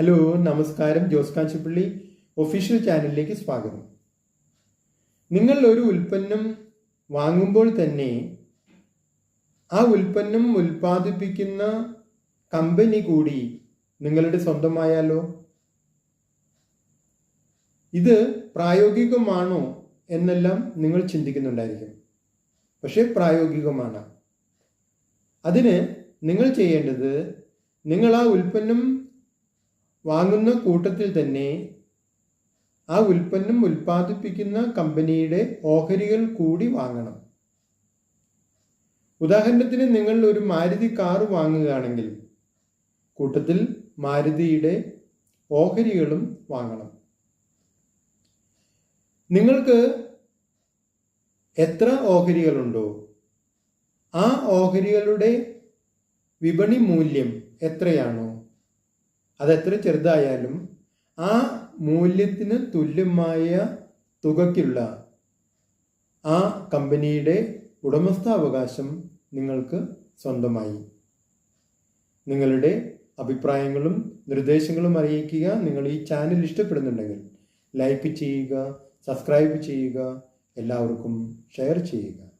Hello, നമസ്കാരം. Jose കാഞ്ചിപ്പള്ളി official ചാനലിലേക്ക് സ്വാഗതം. നിങ്ങൾ ഒരു ഉൽപ്പന്നം വാങ്ങുമ്പോൾ തന്നെ ആ ഉൽപ്പന്നം ഉൽപ്പാദിപ്പിക്കുന്ന കമ്പനി കൂടി നിങ്ങളുടെ സ്വന്തമായാലോ? ഇത് പ്രായോഗികമാണോ എന്നെല്ലാം നിങ്ങൾ ചിന്തിക്കുന്നുണ്ടായിരിക്കും. പക്ഷേ പ്രായോഗികമാണ്. അതിന് നിങ്ങൾ ചെയ്യേണ്ടത്, നിങ്ങൾ ആ ഉൽപ്പന്നം വാങ്ങുന്ന കൂട്ടത്തിൽ തന്നെ ആ ഉൽപ്പന്നം ഉൽപ്പാദിപ്പിക്കുന്ന കമ്പനിയുടെ ഓഹരികൾ കൂടി വാങ്ങണം. ഉദാഹരണത്തിന്, നിങ്ങൾ ഒരു മാരുതി കാർ വാങ്ങുകയാണെങ്കിൽ കൂട്ടത്തിൽ മാരുതിയുടെ ഓഹരികളും വാങ്ങണം. നിങ്ങൾക്ക് എത്ര ഓഹരികളുണ്ടോ ആ ഓഹരികളുടെ വിപണി മൂല്യം എത്രയാണോ, അതെത്ര ചെറുതായാലും ആ മൂല്യത്തിന് തുല്യമായ തുകയ്ക്കുള്ള ആ കമ്പനിയുടെ ഉടമസ്ഥാവകാശം നിങ്ങൾക്ക് സ്വന്തമായി. നിങ്ങളുടെ അഭിപ്രായങ്ങളും നിർദ്ദേശങ്ങളും അറിയിക്കുക. നിങ്ങൾ ഈ ചാനൽ ഇഷ്ടപ്പെടുന്നുണ്ടെങ്കിൽ ലൈക്ക് ചെയ്യുക, സബ്സ്ക്രൈബ് ചെയ്യുക, എല്ലാവർക്കും ഷെയർ ചെയ്യുക.